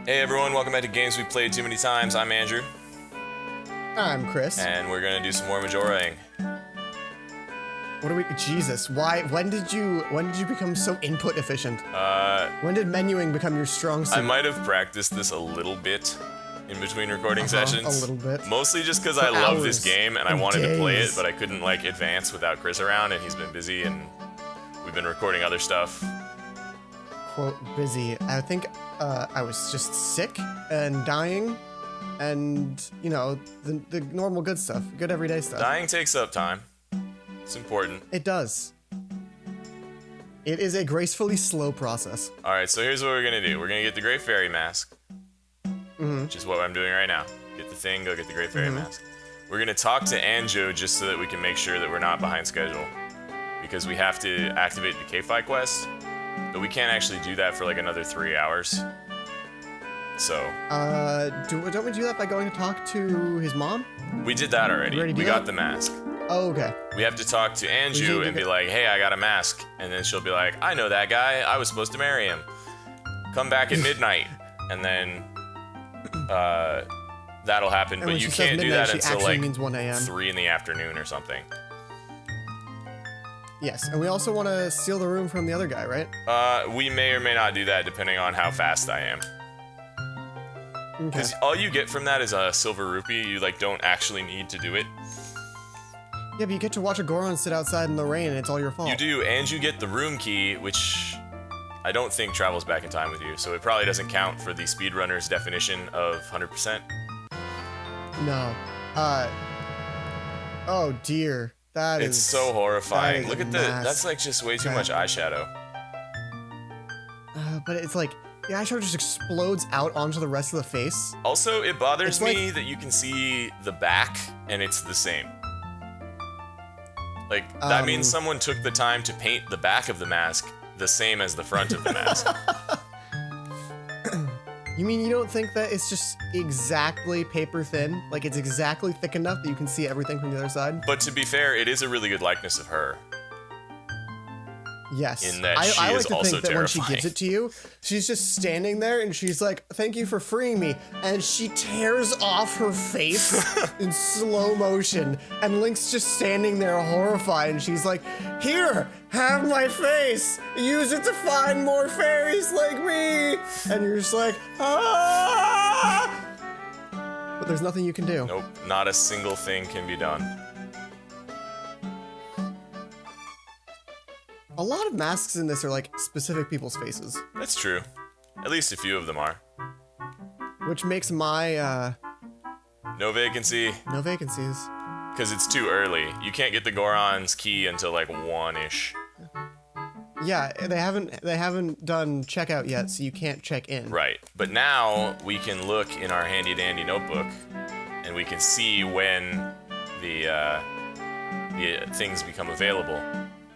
Hey everyone, welcome back to Games We Played Too Many Times. I'm Andrew. I'm Chris. And we're gonna do some more Majoraing. What are we? Jesus, why? When did you become so input efficient? When did menuing become your strong suit? I might have practiced this a little bit in between recording sessions. A little bit. Mostly just because I love this game and I wanted to play it, but I couldn't like advance without Chris around, and he's been busy, and we've been recording other stuff. Quote, busy. I think I was just sick and dying, and you know the normal good stuff, good everyday stuff. Dying takes up time. It's important. It does. It is a gracefully slow process. All right, so here's what we're gonna do. We're gonna get the Great Fairy Mask, which is what I'm doing right now. Get the thing, go get the Great Fairy Mask. We're gonna talk to Anjo just so that we can make sure that we're not behind schedule, because we have to activate the K-Fi quest. But we can't actually do that for like another 3 hours. So. Don't we do that by going to talk to his mom? We did that already. We got the mask. Oh, okay. We have to talk to Anju and be like, hey, I got a mask. And then she'll be like, I know that guy. I was supposed to marry him. Come back at midnight. And then, that'll happen. But you can't do that until like 3 in the afternoon or something. Yes, and we also want to steal the room from the other guy, right? We may or may not do that depending on how fast I am. Because all you get from that is a silver rupee. You like don't actually need to do it. Yeah, but you get to watch a Goron sit outside in the rain, and it's all your fault. You do, and you get the room key, which I don't think travels back in time with you, so it probably doesn't count for the speedrunner's definition of 100%. No. Oh dear. It's so horrifying. Look at that's like just way too much eyeshadow. But it's like, the eyeshadow just explodes out onto the rest of the face. Also, it bothers me that you can see the back, and it's the same. Like, that means someone took the time to paint the back of the mask the same as the front of the mask. You mean you don't think that it's just exactly paper thin? Like it's exactly thick enough that you can see everything from the other side? But to be fair, it is a really good likeness of her. Yes. In that I like is to also think that terrifying. when she gives it to you, she's just standing there and she's like, thank you for freeing me. And she tears off her face in slow motion. And Link's just standing there horrified. And she's like, here, have my face. Use it to find more fairies like me. And you're just like, ah! But there's nothing you can do. Nope, not a single thing can be done. A lot of masks in this are like specific people's faces. That's true. At least a few of them are. Which makes my, no vacancy. no vacancies. Because it's too early. You can't get the Goron's key until like 1-ish. Yeah, they haven't done checkout yet, so you can't check in. Right. But now we can look in our handy dandy notebook and we can see when the things become available.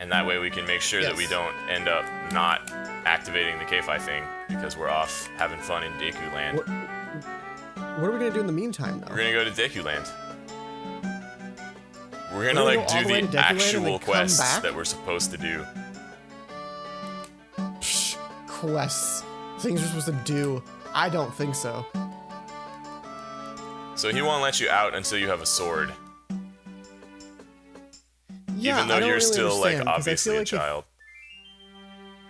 And that way we can make sure that we don't end up not activating the K-Fi thing because we're off having fun in Deku Land. What are we gonna do in the meantime, though? We're gonna go to Deku Land. We're gonna like do the actual quests that we're supposed to do. Psh, quests. Things we're supposed to do. I don't think so. So he won't let you out until you have a sword. Yeah, even though you're still like obviously a child.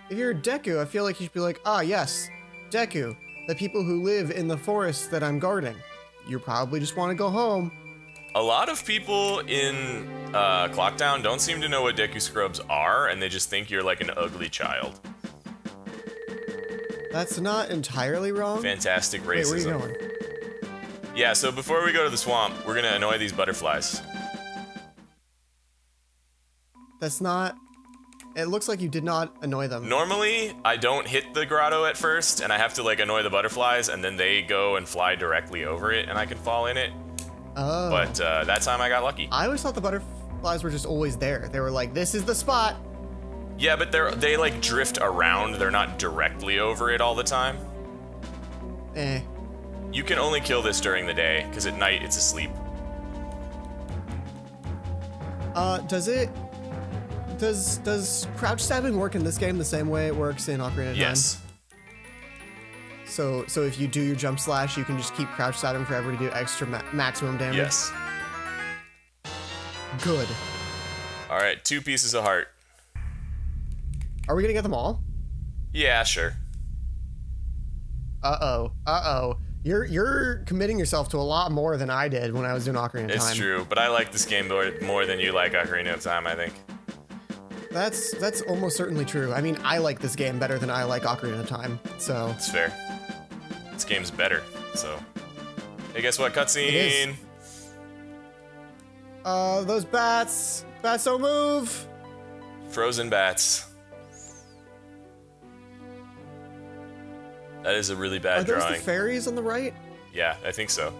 If you're Deku, I feel like you should be like, ah, yes, Deku, the people who live in the forest that I'm guarding. You probably just want to go home. A lot of people in Clocktown don't seem to know what Deku Scrubs are, and they just think you're like an ugly child. That's not entirely wrong. Fantastic racism. Wait, where are you going? Yeah, so before we go to the swamp, we're gonna annoy these butterflies. That's not... It looks like you did not annoy them. Normally, I don't hit the grotto at first, and I have to like annoy the butterflies, and then they go and fly directly over it, and I can fall in it. Oh. But that time I got lucky. I always thought the butterflies were just always there. They were like, this is the spot. Yeah, but they like drift around. They're not directly over it all the time. Eh. You can only kill this during the day, because at night it's asleep. Does crouch stabbing work in this game the same way it works in Ocarina of Time? Yes. So if you do your jump slash, you can just keep crouch sliding forever to do extra maximum damage. Yes. Good. All right, 2 pieces of heart. Are we gonna get them all? Yeah, sure. Uh-oh. You're committing yourself to a lot more than I did when I was doing Ocarina of Time. It's true, but I like this game more than you like Ocarina of Time, I think. That's almost certainly true. I mean, I like this game better than I like Ocarina of Time, so... It's fair. This game's better, so... Hey, guess what? Cutscene! It is. Those bats! Bats don't move! Frozen bats. That is a really bad drawing. Are those the fairies on the right? Yeah, I think so.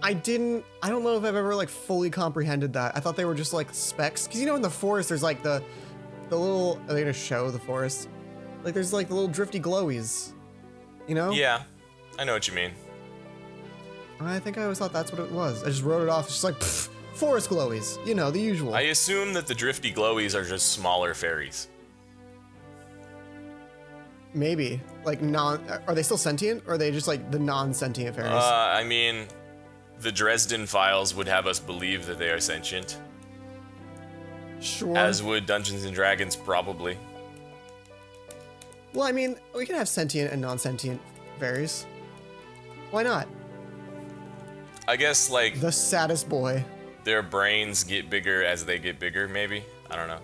I don't know if I've ever like fully comprehended that. I thought they were just like specks. Cause you know in the forest there's like the little, are they gonna show the forest? Like there's like the little drifty glowies, you know? Yeah, I know what you mean. I think I always thought that's what it was. I just wrote it off. It's just like, pfft, forest glowies. You know, the usual. I assume that the drifty glowies are just smaller fairies. Maybe. Like are they still sentient? Or are they just like the non-sentient fairies? I mean, the Dresden Files would have us believe that they are sentient. Sure. As would Dungeons and Dragons, probably. Well, I mean, we can have sentient and non-sentient fairies. Why not? I guess, like, The saddest boy. their brains get bigger as they get bigger, maybe? I don't know.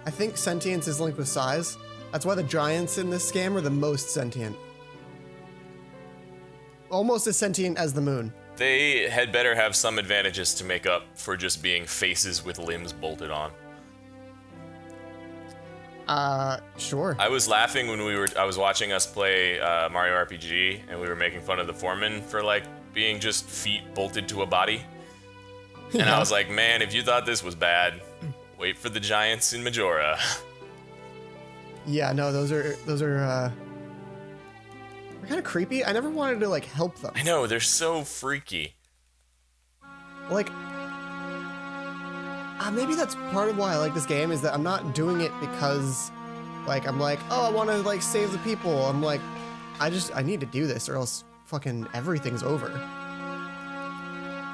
I think sentience is linked with size. That's why the giants in this game are the most sentient. Almost as sentient as the moon. They had better have some advantages to make up for just being faces with limbs bolted on. Sure. I was laughing when I was watching us play Mario RPG, and we were making fun of the foreman for, like, being just feet bolted to a body. And I was like, man, if you thought this was bad, wait for the giants in Majora. Yeah, no, those are they're kind of creepy. I never wanted to like help them. I know, they're so freaky. Like, maybe that's part of why I like this game is that I'm not doing it because, like, I'm like, oh, I want to like save the people. I'm like, I need to do this or else fucking everything's over.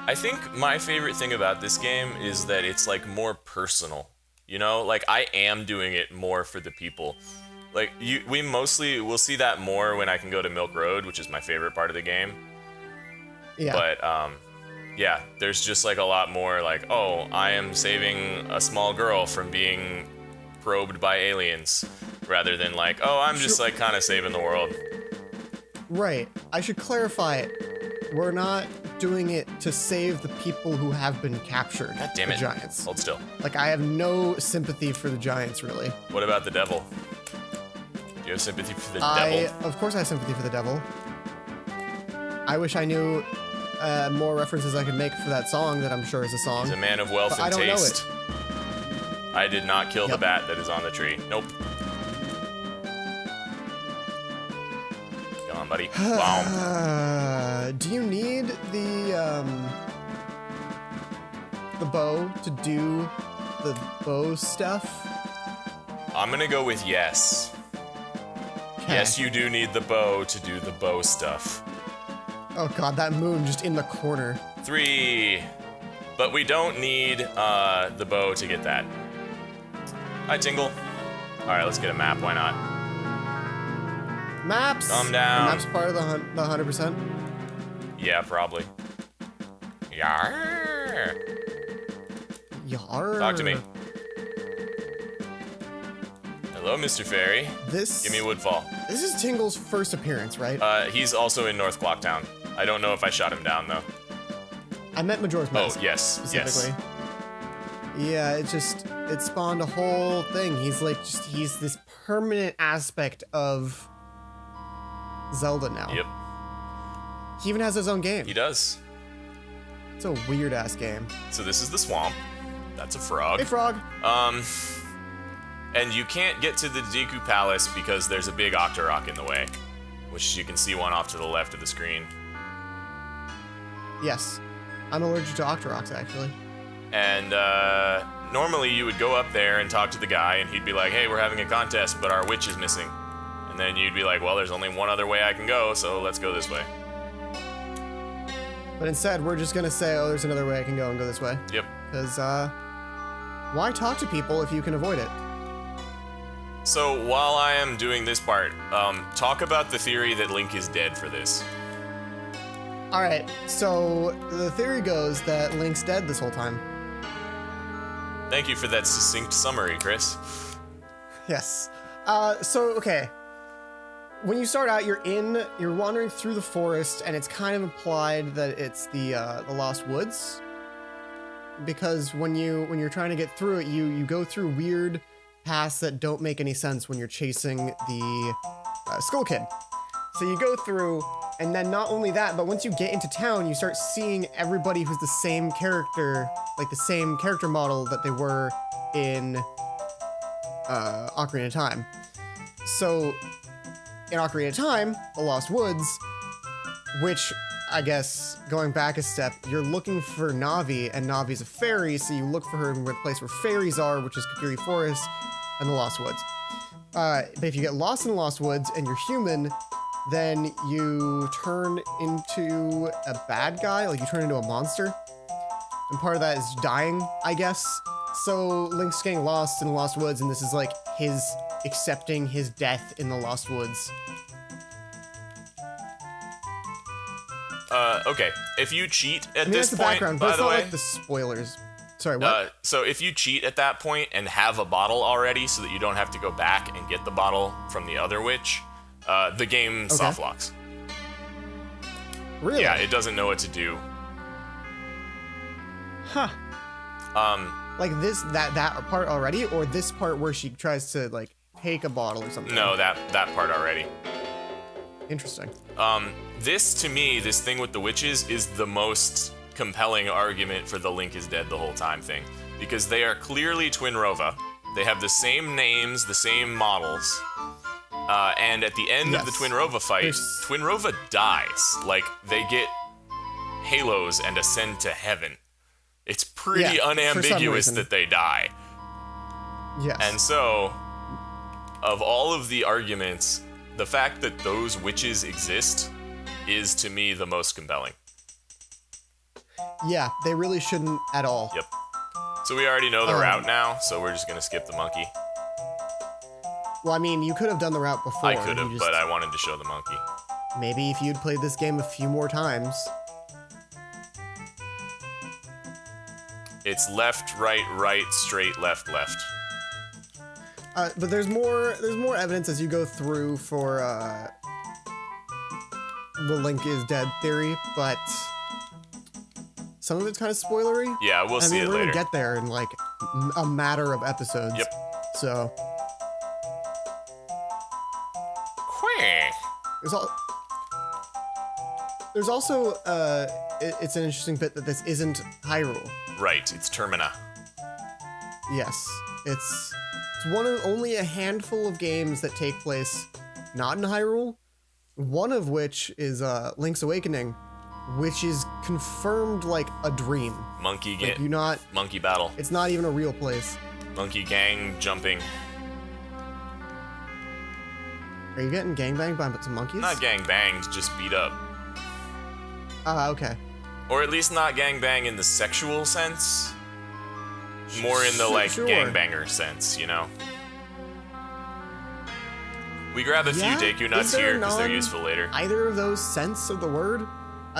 I think my favorite thing about this game is that it's like more personal. You know, like I am doing it more for the people. Like we'll see that more when I can go to Milk Road, which is my favorite part of the game. Yeah. But yeah, there's just like a lot more like, oh, I am saving a small girl from being probed by aliens, rather than like, oh, I'm just like kind of saving the world. Right. I should clarify, we're not doing it to save the people who have been captured. God damn it. The giants. Hold still. Like, I have no sympathy for the giants, really. What about the devil? Do you have sympathy for the devil? Of course I have sympathy for the devil. I wish I knew more references I could make for that song that I'm sure is a song. He's a man of wealth but and I don't taste. know it. I did not kill the Yep. bat that is on the tree. Nope. Come on, buddy. Wow. Do you need the bow to do the bow stuff? I'm gonna go with yes. Okay. Yes, you do need the bow to do the bow stuff. Oh god, that moon just in the corner. 3. But we don't need the bow to get that. Hi, Tingle. Alright, let's get a map. Why not? Maps! Calm down. The maps part of the 100%? Yeah, probably. Yarr. Yar. Talk to me. Hello, Mr. Fairy. Give me Woodfall. This is Tingle's first appearance, right? He's also in North Clocktown. I don't know if I shot him down, though. I meant Majora's Mask. Oh, yes, specifically. Yeah, it spawned a whole thing. He's like, he's this permanent aspect of Zelda now. Yep. He even has his own game. He does. It's a weird ass game. So this is the swamp. That's a frog. Hey, frog. And you can't get to the Deku Palace because there's a big Octorok in the way, which you can see one off to the left of the screen. Yes. I'm allergic to Octoroks, actually. And normally you would go up there and talk to the guy, and he'd be like, hey, we're having a contest, but our witch is missing. And then you'd be like, well, there's only one other way I can go, so let's go this way. But instead, we're just gonna say, oh, there's another way I can go and go this way. Yep. Because, why talk to people if you can avoid it? So while I am doing this part, talk about the theory that Link is dead for this. Alright, so the theory goes that Link's dead this whole time. Thank you for that succinct summary, Chris. Yes. Okay. When you start out, you're wandering through the forest, and it's kind of implied that it's the Lost Woods. Because when you're trying to get through it, you go through weird paths that don't make any sense when you're chasing the Skull Kid. So you go through, and then not only that, but once you get into town, you start seeing everybody who's the same character, like the same character model that they were in Ocarina of Time. So in Ocarina of Time, the Lost Woods, which I guess going back a step, you're looking for Navi, and Navi's a fairy, so you look for her in the place where fairies are, which is Kokiri Forest and the Lost Woods. But if you get lost in the Lost Woods and you're human, then you turn into a bad guy, like you turn into a monster. And part of that is dying, I guess. So Link's getting lost in the Lost Woods, and this is like his accepting his death in the Lost Woods. Okay. If you cheat at I mean, this that's the point, background, but by it's the not way, like the spoilers. Sorry, what? so if you cheat at that point and have a bottle already, so that you don't have to go back and get the bottle from the other witch, the game soft locks. Really? Yeah, it doesn't know what to do. Huh. Like this, that part already, or this part where she tries to like take a bottle or something? No, that part already. Interesting. This, to me, this thing with the witches is the most compelling argument for the Link is dead the whole time thing. Because they are clearly Twin Rova. They have the same names, the same models. And at the end of the Twin Rova fight, Twin Rova dies. Like, they get halos and ascend to heaven. It's pretty unambiguous that they die. Yes. And so, of all of the arguments, the fact that those witches exist is, to me, the most compelling. Yeah, they really shouldn't at all. Yep. So we already know the route now, so we're just gonna skip the monkey. Well, I mean, you could have done the route before. I could have, but I wanted to show the monkey. Maybe if you'd played this game a few more times. It's left, right, straight, left. But there's more evidence as you go through for the Link is dead theory, but some of it's kind of spoilery. Yeah, we'll see it we're later. Gonna get there in like a matter of episodes. Yep. So there's also it's an interesting bit that this isn't Hyrule. Right, it's Termina. Yes, it's one of only a handful of games that take place not in Hyrule. One of which is Link's Awakening, which is confirmed like a dream. Monkey Like, you're not. monkey battle. It's not even a real place. Monkey gang jumping. Are you getting gangbanged by some monkeys? Not gang banged, just beat up. Okay. Or at least not gang bang in the sexual sense. More in the like Sure. gangbanger sense, you know? We grab a few Deku nuts Is there here because they're none? useful later. Either of those sense of the word?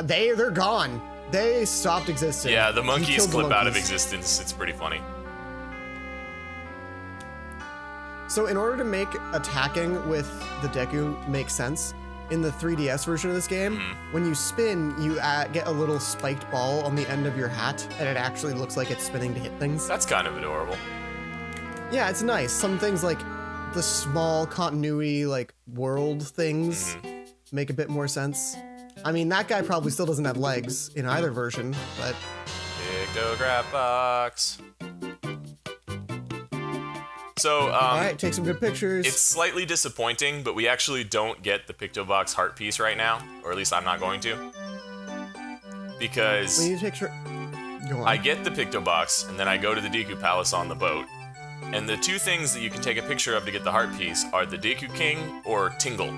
They're gone. They stopped existing. Yeah, the He monkeys killed the clip out of monkeys. existence. It's pretty funny. So in order to make attacking with the Deku make sense, in the 3DS version of this game, when you spin, you get a little spiked ball on the end of your hat, and it actually looks like it's spinning to hit things. That's kind of adorable. Yeah, it's nice. Some things like the small continuity, like world things, make a bit more sense. I mean, that guy probably still doesn't have legs in either version, but Pictograph box. So, all right, take some good pictures. it's slightly disappointing, but we actually don't get the Pictobox heart piece right now, or at least I'm not going to. Because We need a picture. Go on. I get the Pictobox, and then I go to the Deku Palace on the boat, And the two things that you can take a picture of to get the heart piece are the Deku King or Tingle.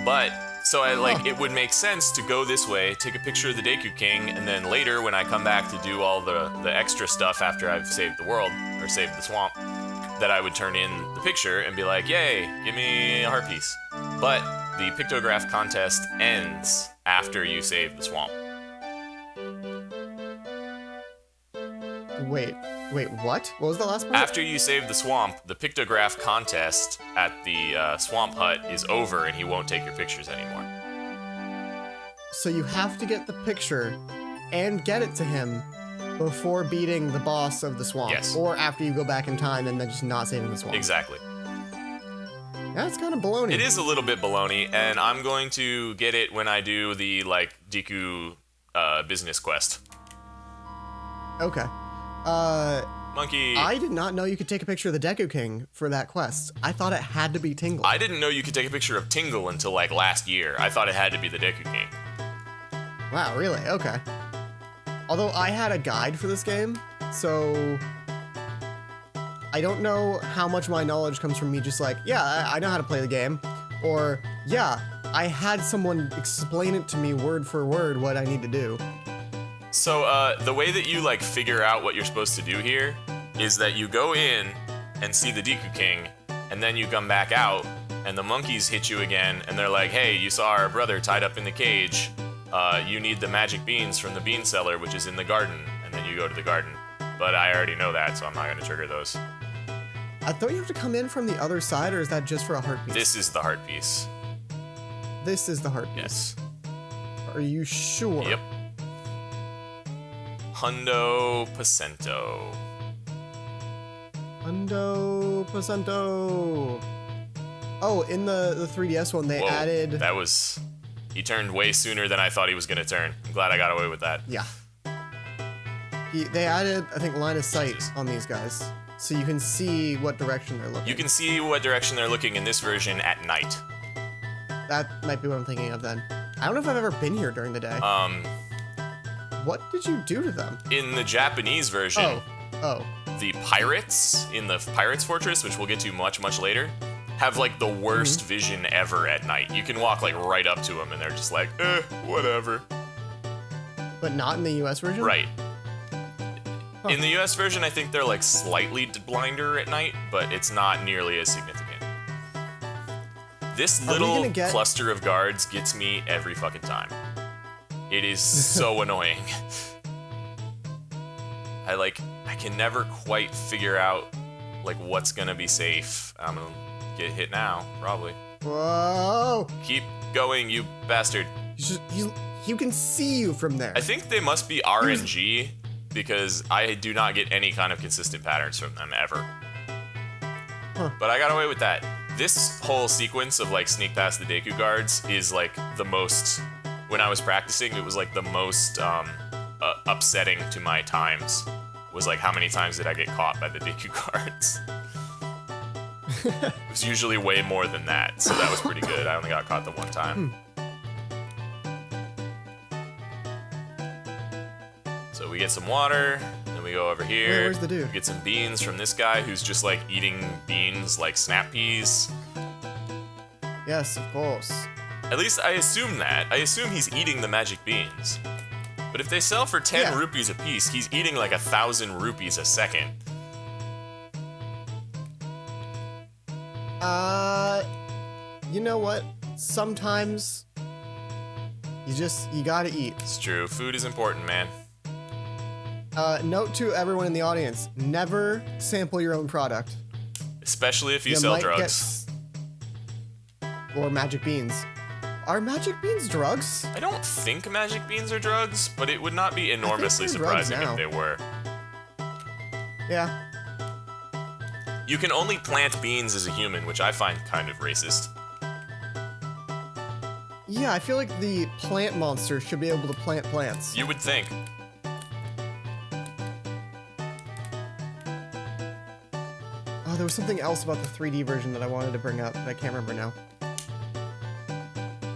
But, so it would make sense to go this way, take a picture of the Deku King, and then later when I come back to do all the extra stuff after I've saved the world, or saved the swamp, that I would turn in the picture and be like, yay, give me a heart piece. But the pictograph contest ends after you save the swamp. Wait, what? What was the last part? After you save the swamp, the pictograph contest at the swamp hut is over and he won't take your pictures anymore. So you have to get the picture and get it to him before beating the boss of the swamp. Yes. Or after you go back in time and then just not saving the swamp. Exactly. That's kind of baloney. It is a little bit baloney, and I'm going to get it when I do the, Deku business quest. Okay. Monkey. I did not know you could take a picture of the Deku King for that quest. I thought it had to be Tingle. I didn't know you could take a picture of Tingle until, last year. I thought it had to be the Deku King. Wow, really? Okay. Although I had a guide for this game, so I don't know how much my knowledge comes from me just I know how to play the game, or yeah, I had someone explain it to me word for word what I need to do. So, the way that you, figure out what you're supposed to do here is that you go in and see the Deku King, and then you come back out, and the monkeys hit you again, and they're like, hey, you saw our brother tied up in the cage. You need the magic beans from the bean cellar, which is in the garden, and then you go to the garden. But I already know that, so I'm not going to trigger those. I thought you have to come in from the other side, or is that just for a heart piece? This is the heart piece. This is the heart piece. Yes. Are you sure? Yep. Hundo Pacento. Hundo Pacento. Oh, in the 3DS one, they added... That was... He turned way sooner than I thought he was going to turn. I'm glad I got away with that. Yeah. They added, I think, line of sight on these guys. So you can see what direction they're looking. You can see what direction they're looking in this version at night. That might be what I'm thinking of then. I don't know if I've ever been here during the day. What did you do to them? In the Japanese version, the pirates in the Pirates Fortress, which we'll get to much, much later, have the worst vision ever at night. You can walk right up to them and they're just whatever. But not in the US version? Right. Huh. In the US version, I think they're slightly blinder at night, but it's not nearly as significant. This little cluster of guards gets me every fucking time. It is so annoying. I can never quite figure out what's gonna be safe. I'm gonna get hit now, probably. Whoa! Keep going, you bastard. He can see you from there. I think they must be RNG because I do not get any kind of consistent patterns from them ever. Huh. But I got away with that. This whole sequence of sneak past the Deku guards is the most. When I was practicing, it was the most upsetting to my times. Was how many times did I get caught by the Deku guards? It was usually way more than that, so that was pretty good. I only got caught the one time. So we get some water, then we go over here. Where's the dude? We get some beans from this guy who's just eating beans like snap peas. Yes, of course. At least I assume that. I assume he's eating the magic beans. But if they sell for 10 rupees a piece, he's eating 1,000 rupees a second. You know what? Sometimes you gotta eat. It's true. Food is important, man. Note to everyone in the audience, never sample your own product. Especially if you sell drugs. Or magic beans. Are magic beans drugs? I don't think magic beans are drugs, but it would not be enormously surprising if they were. Yeah. You can only plant beans as a human, which I find kind of racist. Yeah, I feel like the plant monster should be able to plant plants. You would think. Oh, there was something else about the 3D version that I wanted to bring up, but I can't remember now.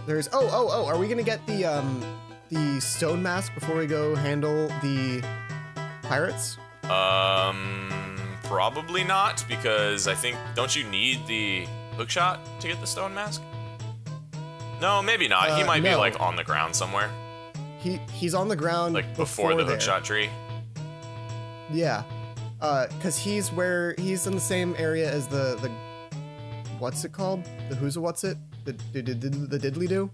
There's are we gonna get the stone mask before we go handle the pirates? Probably not, because I think, don't you need the hookshot to get the stone mask? No, maybe not. He might be no. like on the ground somewhere, He's on the ground like before the there. hookshot tree. Yeah, cause he's in the same area as the what's it called? The who's a what's it? The diddly do?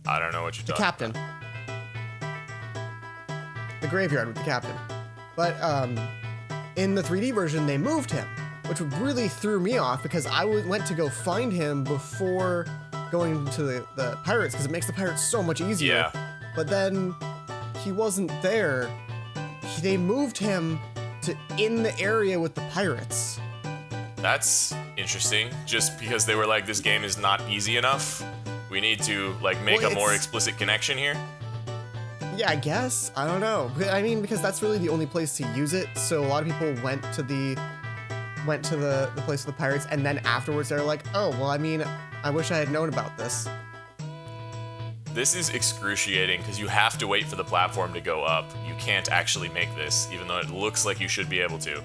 I don't know what you're The talking captain. about. The graveyard with the captain. But in the 3D version, they moved him, which really threw me off because I went to go find him before going to the pirates because it makes the pirates so much easier. Yeah. But then he wasn't there. They moved him to in the area with the pirates. That's interesting, just because they were like, this game is not easy enough. We need to like make a more explicit connection here. Yeah, I guess. I don't know. I mean, because that's really the only place to use it. So a lot of people went to the place of the pirates, and then afterwards they're like, oh, well, I mean, I wish I had known about this. This is excruciating because you have to wait for the platform to go up. You can't actually make this, even though it looks like you should be able to.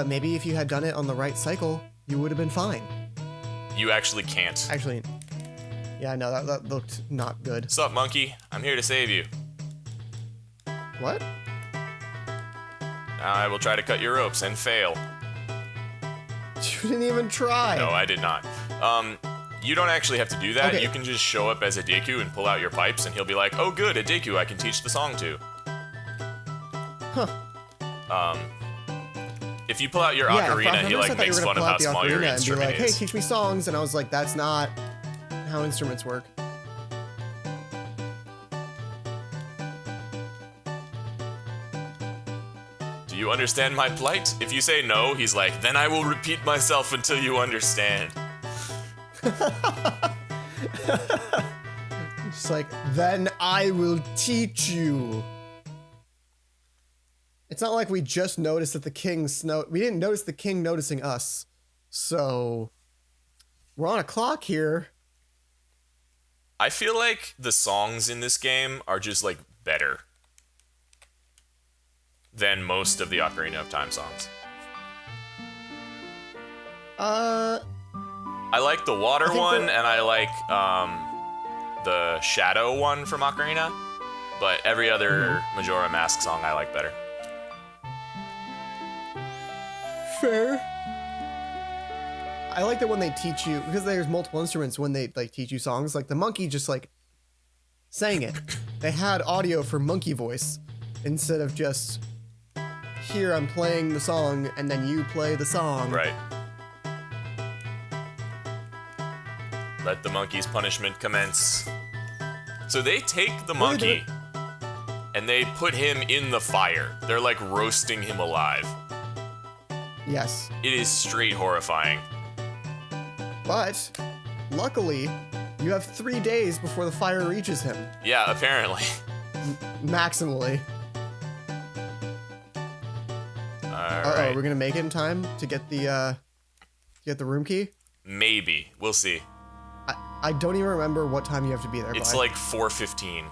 Maybe if you had done it on the right cycle, you would have been fine. You actually can't. Actually, yeah, no, that looked not good. Sup, monkey? I'm here to save you. What? Now I will try to cut your ropes and fail. You didn't even try. No, I did not. You don't actually have to do that. Okay. You can just show up as a Deku and pull out your pipes, and he'll be like, oh good, a Deku I can teach the song to. Huh. If you pull out your Yeah, ocarina, he like makes fun of how small your and be instrument like, hey, is. teach me songs, and I was like, that's not how instruments work. Do you understand my plight? If you say no, he's like, then I will repeat myself until you understand. It's like, then I will teach you. It's not like we just noticed that the king's we didn't notice the king noticing us. So we're on a clock here. I feel like the songs in this game are just like better than most of the Ocarina of Time songs. I like the water one, and I like the shadow one from Ocarina, but every other Majora Mask song I like better. Fair. I like that when they teach you, because there's multiple instruments when they like teach you songs, like the monkey just like sang it. They had audio for monkey voice instead of just, here I'm playing the song and then you play the song. Right. Let the monkey's punishment commence. So they take the monkey and they put him in the fire. They're like roasting him alive. Yes. It is straight horrifying. But luckily, you have 3 days before the fire reaches him. Yeah, apparently. Maximally. Alright. We're gonna make it in time to get the room key? Maybe. We'll see. I don't even remember what time you have to be there It's by. like 4:15.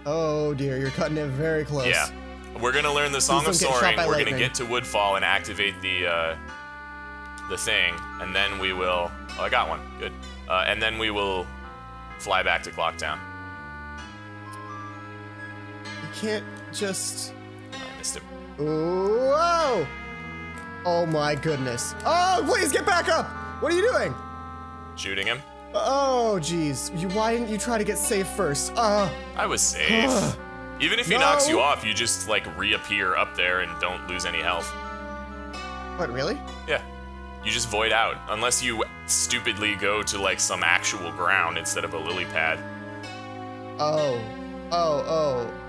Oh dear, you're cutting it very close. Yeah. We're gonna learn the Song of Please don't get shot Soaring, by we're lightning. gonna get to Woodfall and activate the thing, and then we will... Oh, I got one. Good. And then we will fly back to Clocktown. You can't just... I missed him. Whoa! Oh my goodness. Oh, please get back up! What are you doing? Shooting him. Oh, jeez. Why didn't you try to get safe first? I was safe. Even if he No. knocks you off, you just, like, reappear up there and don't lose any health. What, really? Yeah. You just void out, unless you stupidly go to, like, some actual ground instead of a lily pad. Oh.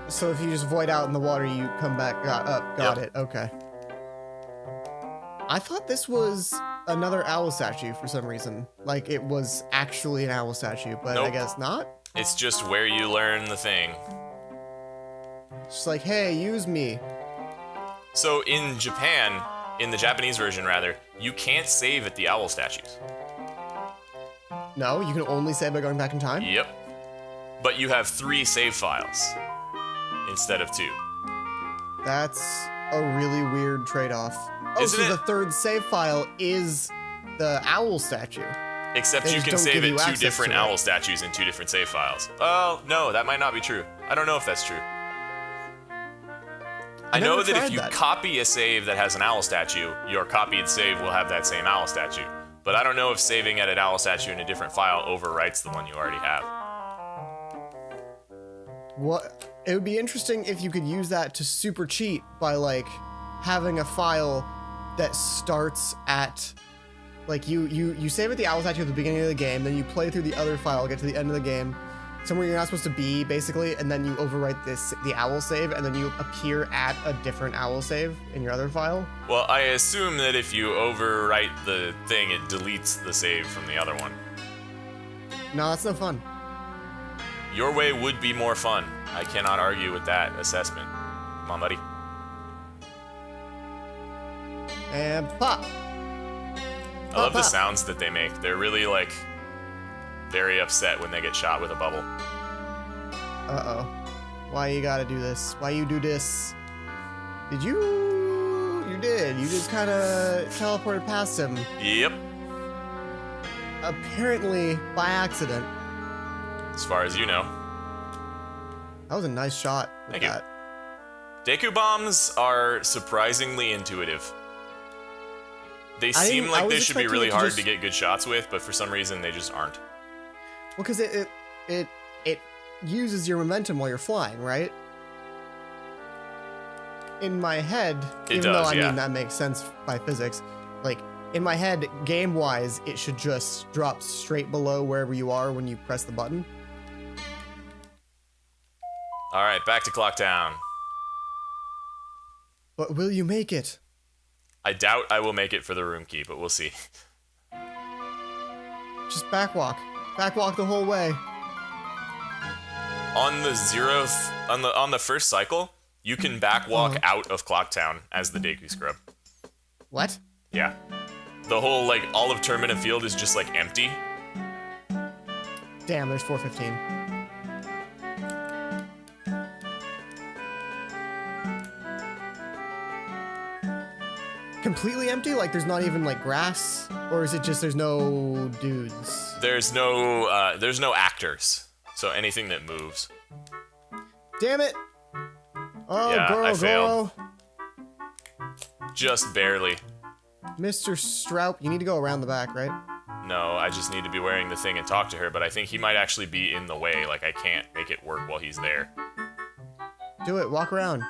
So if you just void out in the water, you come back up. Got Yep. it. Okay. I thought this was another owl statue for some reason. Like, it was actually an owl statue, but I Nope. guess not. It's just where you learn the thing. Just like, hey, use me. So in Japan, in the Japanese version rather, you can't save at the owl statues. No, you can only save by going back in time? Yep. But you have 3 save files instead of 2. That's a really weird trade-off. Oh, Isn't so it? the third save file is the owl statue. Except They you just can don't save give it you 2 access different to it. owl statues in 2 different save files. Oh, no, that might not be true. I don't know if that's true. I know never that if tried you that. copy a save that has an owl statue, your copied save will have that same owl statue. But I don't know if saving at an owl statue in a different file overwrites the one you already have. What? It would be interesting if you could use that to super cheat by like having a file that starts at like you save at the owl statue at the beginning of the game, then you play through the other file, get to the end of the game, somewhere you're not supposed to be basically, and then you overwrite the owl save, and then you appear at a different owl save in your other file. Well, I assume that if you overwrite the thing, it deletes the save from the other one. No, that's no fun. Your way would be more fun. I cannot argue with that assessment. Come on, buddy. And pop. I love the sounds that they make. They're really, like, very upset when they get shot with a bubble. Uh-oh. Why you gotta do this? Why you do this? Did you... You did. You just kind of teleported past him. Yep. Apparently by accident. As far as you know. That was a nice shot. With Thank you. that. Deku bombs are surprisingly intuitive. They seem I like was they should be expecting really it to hard just- to get good shots with, but for some reason they just aren't. Well, because it uses your momentum while you're flying, right? In my head, It even does, though I yeah. mean that makes sense by physics, like in my head, game-wise, it should just drop straight below wherever you are when you press the button. All right, back to Clock Town. But will you make it? I doubt I will make it for the room key, but we'll see. Just backwalk. Backwalk the whole way. On the zeroth, on the first cycle, you can backwalk out of Clock Town as the Deku Scrub. What? Yeah. The whole, like, all of Termina Field is just, like, empty. Damn, there's 415. Completely empty? Like there's not even like grass? Or is it just there's no dudes? There's no actors, so anything that moves. Damn it! Oh, Yeah, Goro, I failed. Goro. Just barely. Mr. Stroup, you need to go around the back, right? No, I just need to be wearing the thing and talk to her, but I think he might actually be in the way. Like, I can't make it work while he's there. Do it, walk around.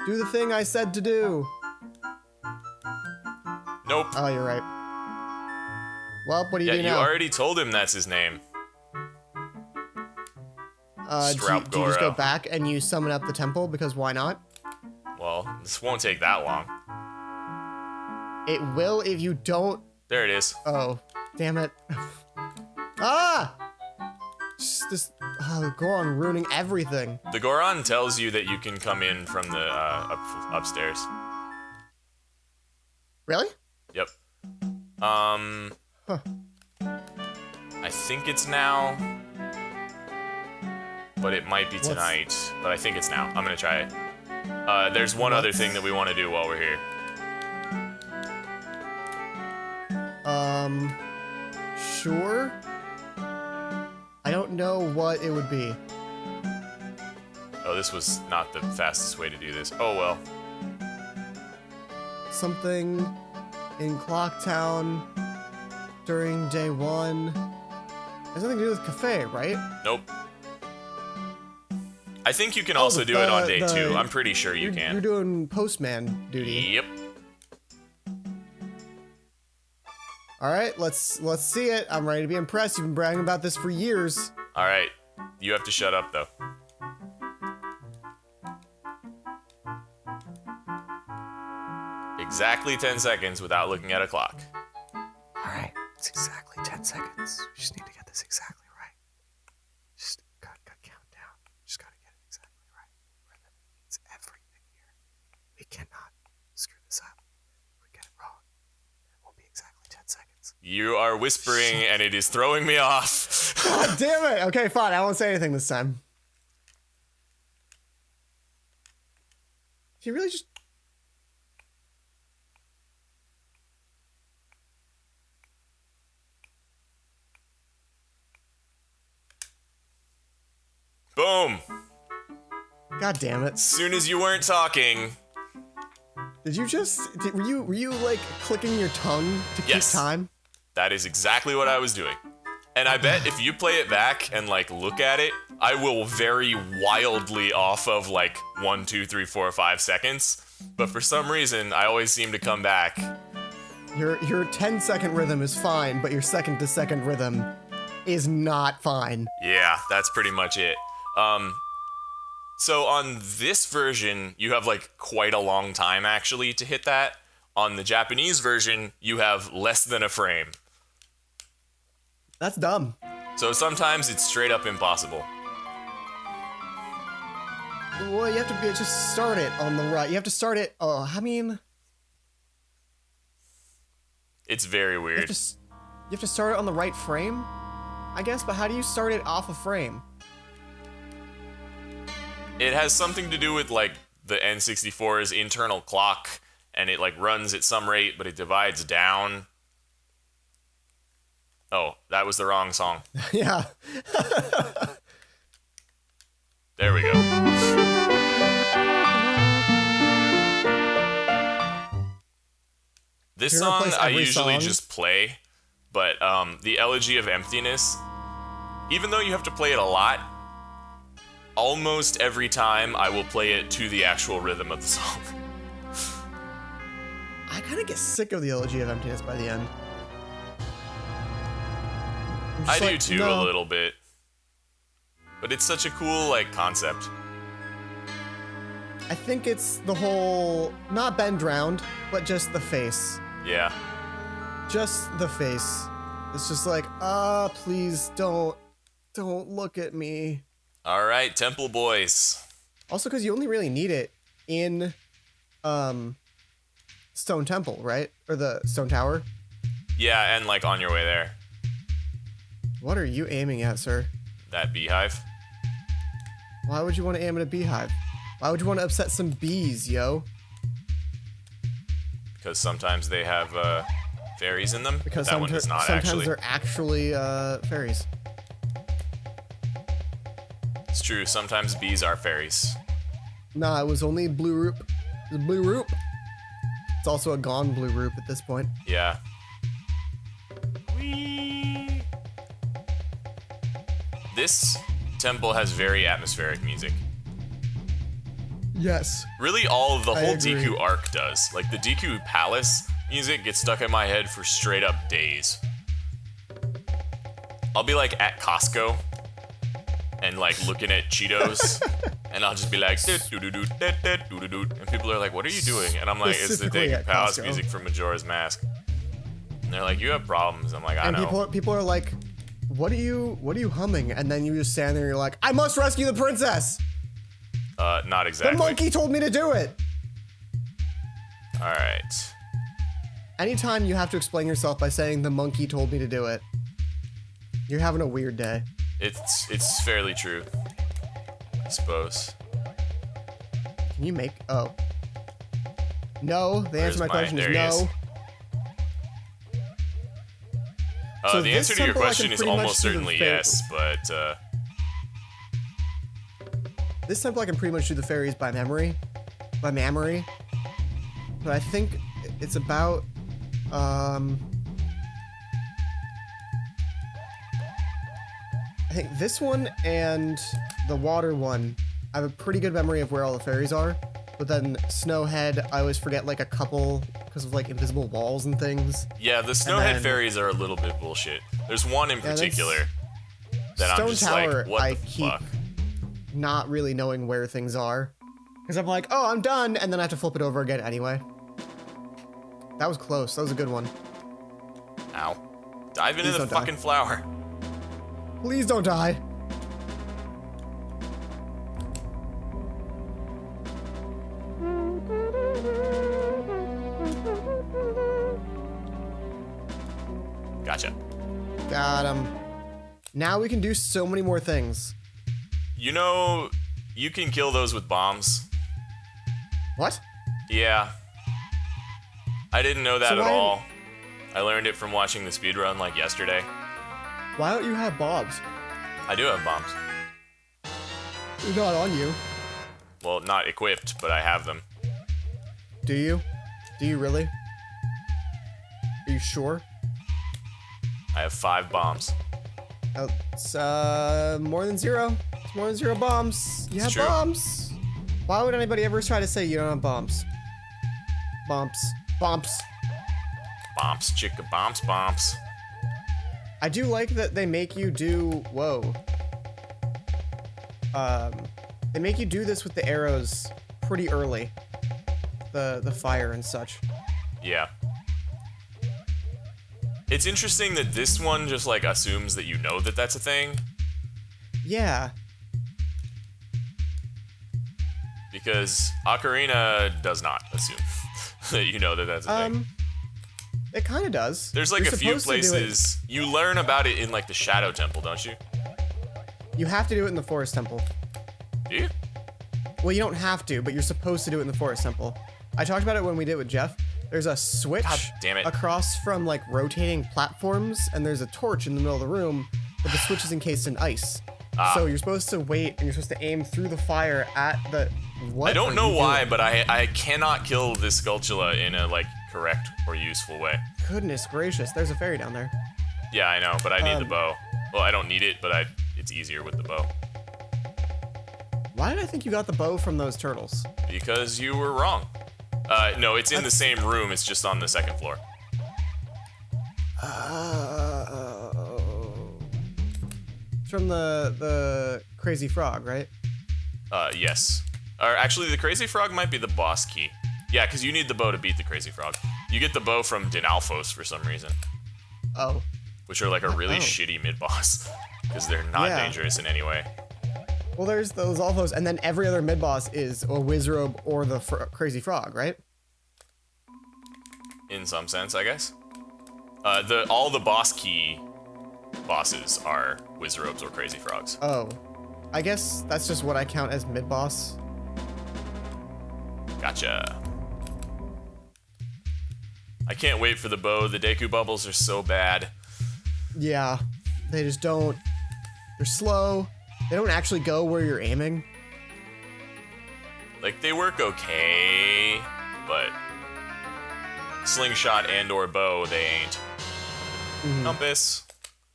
Do the thing I said to do. Nope. Oh, you're right. Well, what do you Yeah, do you now? already told him that's his name. Stroup do you just go Goro. back and you summon up the temple? Because why not? Well, this won't take that long. It will if you don't... There it is. Oh, damn it. Ah! Just this... Goron ruining everything. The Goron tells you that you can come in from the upstairs. Really? Yep. Huh. I think it's now, but it might be tonight. But I think it's now. I'm gonna try it. There's one other thing that we want to do while we're here. Sure. I don't know what it would be. Oh, this was not the fastest way to do this. Oh well. Something in Clocktown during day one. Has nothing to do with cafe, right? Nope. I think you can also do it on day 2. I'm pretty sure you can. You're doing postman duty. Yep. All right, let's see it. I'm ready to be impressed. You've been bragging about this for years. All right. You have to shut up though. Exactly 10 seconds without looking at a clock. All right, it's exactly 10 seconds. We just need to get this exactly right. Just gotta count down. Just gotta get it exactly right. Rhythm means everything here. We cannot screw this up. If we get it wrong, it won't be exactly 10 seconds. You are whispering and it is throwing me off. God damn it. Okay, fine. I won't say anything this time. you really just... Boom! God damn it. As soon as you weren't talking. Did you just... were you like clicking your tongue to keep Yes. time? That is exactly what I was doing. And I bet if you play it back and like look at it, I will vary wildly off of like 1, 2, 3, 4, 5 seconds. But for some reason, I always seem to come back. Your 10-second rhythm is fine, but your second-to-second rhythm is not fine. Yeah, that's pretty much it. So on this version, you have like quite a long time actually to hit that. On the Japanese version, you have less than a frame. That's dumb. So sometimes it's straight up impossible. Well, you have to just start it on the right. You have to start it... Oh, I mean... It's very You weird. have to start it on the right frame, I guess, but how do you start it off a frame? It has something to do with like the N64's internal clock, and it like runs at some rate, but it divides down. Oh, that was the wrong song. Yeah. There we go. This You're gonna song replace I every usually song? just play, but the Elegy of Emptiness, even though you have to play it a lot, almost every time I will play it to the actual rhythm of the song. I kind of get sick of the Elegy of Emptiness by the end. I'm I just do like, too, no. a little bit. But it's such a cool, like, concept. I think it's the whole, not bend round, but just the face. Yeah. Just the face. It's just like, please don't look at me. Alright, Temple Boys. Also, because you only really need it in, Stone Temple, right? Or the Stone Tower. Yeah, and, like, on your way there. What are you aiming at, sir? That beehive. Why would you want to aim at a beehive? Why would you want to upset some bees, yo? Because sometimes they have, fairies in them. Because that one does not, sometimes actually. they're actually, fairies. It's true, sometimes bees are fairies. Nah, it was only blue roop. The blue roop. It's also a gone blue roop at this point. Yeah. This temple has very atmospheric music. Yes. Really, all of the I whole agree. Deku arc does. Like, the Deku Palace music gets stuck in my head for straight up days. I'll be, like, at Costco and, like, looking at Cheetos, and I'll just be like, "Do-do-do, do-do-do," and people are like, "What are you doing?" And I'm like, "It's the Specifically Deku at Palace Costco. music from Majora's Mask." And they're like, "You have problems." I'm like, "I And know." people are like, what are you humming? And then you just stand there and you're like, I must rescue the princess! Not The exactly. monkey told me to do it! Alright. Anytime you have to explain yourself by saying the monkey told me to do it, you're having a weird day. It's fairly true, I suppose. Can you make... Oh. No, the answer to my question is there he is. no. So The this answer to your temple I can question is pretty much almost do the certainly fairy- yes, but This temple I can pretty much do the fairies by memory. By memory. But I think it's about... I think this one and the water one, I have a pretty good memory of where all the fairies are. But then Snowhead, I always forget like a couple because of like invisible walls and things. yeah, the Snowhead then- fairies are a little bit bullshit. There's one in Yeah, that's- particular that I'm Stone just Tower, like, what I the keep fuck? not really knowing where things are. Because I'm like, oh, I'm done, and then I have to flip it over again anyway. That was close. That was a good one. Ow. Dive into Please the don't die. fucking flower. Please don't die. Gotcha. Got him. Now we can do so many more things. You know, you can kill those with bombs. What? Yeah. I didn't know that So at why- all. I learned it from watching the speedrun like yesterday. Why don't you have bombs? I do have bombs. They're not on you. Well, not equipped, but I have them. Do you? Do you really? Are you sure? I have 5 bombs. Oh, it's more than 0. It's more than 0 bombs. You have true. bombs. Why would anybody ever try to say you don't have bombs? Bombs. Bombs. Bombs, chicka bombs, bombs. I do like that they make you do. Whoa. They make you do this with the arrows pretty early. The fire and such. Yeah. It's interesting that this one just like assumes that you know that that's a thing, Yeah. because Ocarina does not assume that you know that that's a thing. It kind of does. There's like You're a few supposed to do it. places you learn about it in like the Shadow Temple, don't you? You have to do it in the Forest Temple. Do you? Well, you don't have to, but you're supposed to do it in the Forest Temple. I talked about it when we did it with Jeff. There's a switch God damn it. across from like rotating platforms, and there's a torch in the middle of the room, but the switch is encased in ice. So you're supposed to wait, and you're supposed to aim through the fire at the. What I don't are know you why, doing? but I cannot kill this Skulltula in a like correct or useful way. Goodness gracious, there's a fairy down there. Yeah, I know, but I need the bow. Well, I don't need it, but it's easier with the bow. Why did I think you got the bow from those turtles? Because you were wrong. No, it's in the same room. It's just on the 2nd floor. It's from the crazy frog, right? Yes. Or actually, the Crazy Frog might be the boss key. Yeah, because you need the bow to beat the Crazy Frog. You get the bow from Dinalphos for some reason, Oh. which are like a really Oh. shitty mid-boss, because they're not Yeah. dangerous in any way. Well, there's those Alphos, and then every other mid-boss is a Wizrobe or the crazy frog, right? In some sense, I guess. All the boss key bosses are Wizrobes or Crazy Frogs. Oh. I guess that's just what I count as mid-boss. Gotcha. I can't wait for the bow. The Deku bubbles are so bad. Yeah. They just don't... They're slow. They don't actually go where you're aiming. Like, they work okay, but slingshot and or bow, they ain't. Compass.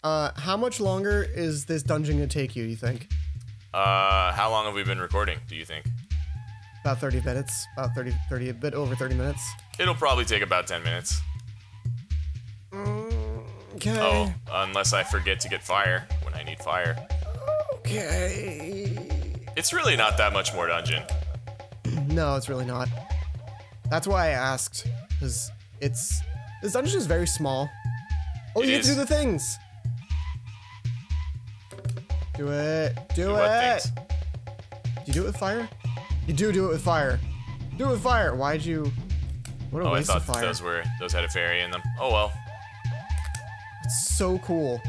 How much longer is this dungeon gonna take you think? How long have we been recording, do you think? About 30 minutes. About 30, a bit over 30 minutes. It'll probably take about 10 minutes. Okay. Oh, unless I forget to get fire when I need fire. Okay. It's really not that much more dungeon. No, it's really not. That's why I asked, because this dungeon is very small. Oh, It you get to is. do the things. Do it. Do what it. things? Do you do it with fire? You do it with fire. Do it with fire. Why'd you? What a Oh, I waste thought of fire. those had a fairy in them. Oh well. It's so cool.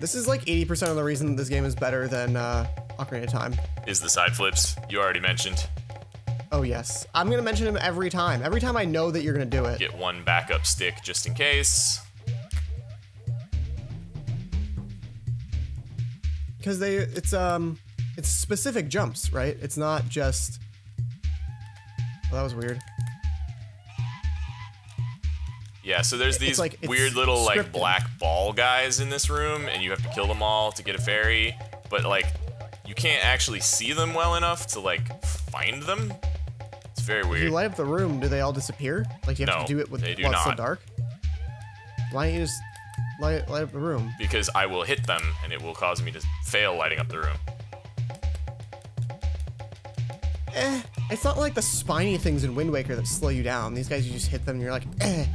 This is like 80% of the reason that this game is better than Ocarina of Time. Is the side flips you already mentioned. Oh yes, I'm gonna mention him every time. Every time I know that you're gonna do it. Get one backup stick just in case. Because it's specific jumps, right? It's not just. Well, that was weird. Yeah, so there's these like- it's weird little like scripted. black ball guys in this room, and you have to kill them all to get a fairy. But like, you can't actually see them well enough to like find them. It's very If you weird. light up the room, do they all disappear? Like you have No, to do it with they do while it's so not. dark? Why don't you just light up the room? Because I will hit them, and it will cause me to fail lighting up the room. It's not like the spiny things in Wind Waker that slow you down. These guys, you just hit them and you're like, eh.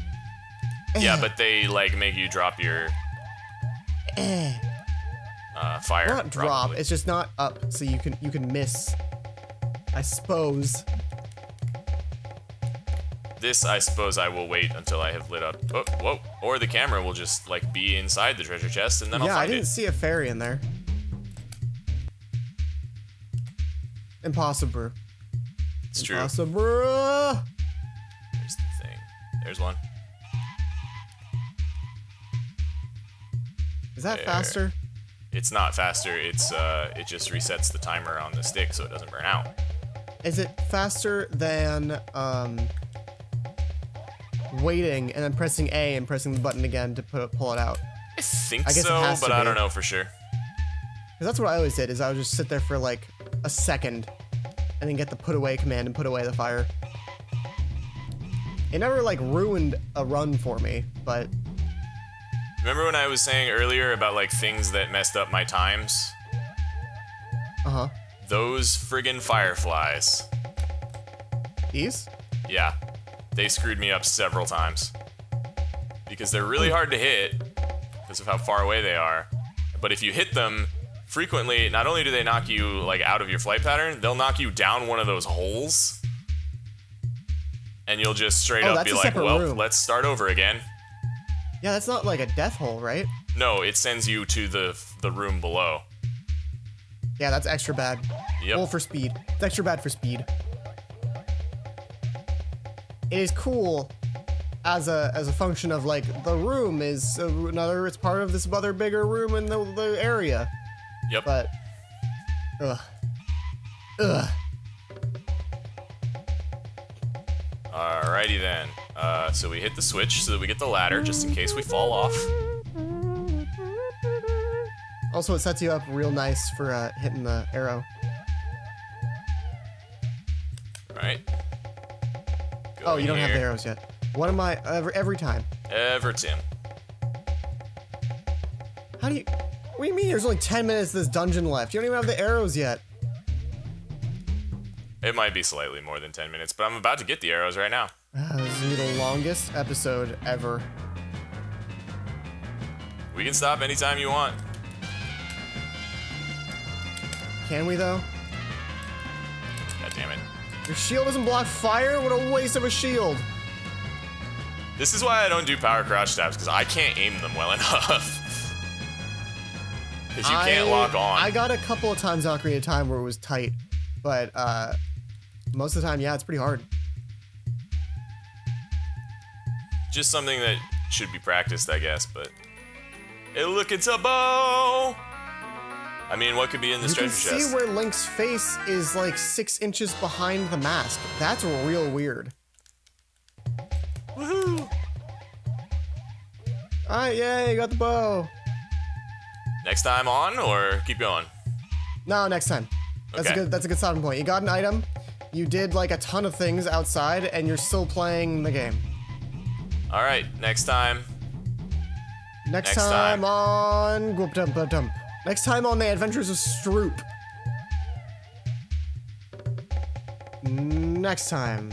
Yeah, but they like make you drop your fire. Not drop. probably. It's just not up, so you can miss. I suppose. This, I suppose, I will wait until I have lit up. Oh, whoa! Or the camera will just like be inside the treasure chest, and then I'll Yeah, I find didn't it. see a fairy in there. Impossible. It's true. Impossible. There's the thing. There's one. Is that There. faster? It's not faster. It's it just resets the timer on the stick so it doesn't burn out. Is it faster than waiting and then pressing A and pressing the button again to pull it out? I think I guess it so, has but to I be. don't know for sure. 'Cause that's what I always did, is I would just sit there for like a second and then get the put away command and put away the fire. It never like ruined a run for me, but Remember when I was saying earlier about like things that messed up my times? uh-huh. Those friggin' fireflies. These? Yeah. They screwed me up several times. Because they're really hard to hit because of how far away they are. But if you hit them frequently, not only do they knock you like out of your flight pattern, they'll knock you down one of those holes. And you'll just straight Oh, up that's be a like, separate well, room. let's start over again. Yeah, that's not like a death hole, right? No, it sends you to the room below. Yeah, that's extra bad. Yep. Well, for speed. It's extra bad for speed. It is cool as a function of like the room is another. It's part of this other bigger room in the area. Yep. But ugh. Alrighty then. So we hit the switch so that we get the ladder just in case we fall off. Also, it sets you up real nice for hitting the arrow. Right. Oh, you don't have the arrows yet. What am I every time? Everton. How do you? What do you mean? There's only 10 minutes of this dungeon left. You don't even have the arrows yet. It might be slightly more than 10 minutes, but I'm about to get the arrows right now. This is gonna be the longest episode ever. We can stop anytime you want. Can we though? God damn it. Your shield doesn't block fire? What a waste of a shield. This is why I don't do power crouch stabs, because I can't aim them well enough. Because you can't lock on. I got a couple of times on Ocarina of Time where it was tight, but most of the time, yeah, it's pretty hard. Just something that should be practiced, I guess, but... Hey, look, it's a bow! I mean, what could be in this You can treasure chest? see where Link's face is like 6 inches behind the mask. That's real weird. Woohoo! Alright, yay, you got the bow. Next time on, or keep going? No, next time. That's Okay. that's a good starting point. You got an item, you did like a ton of things outside, and you're still playing the game. Alright, next time. Next Next time time. on Gwp-dump-dump. Next time on The Adventures of Stroop. Next time.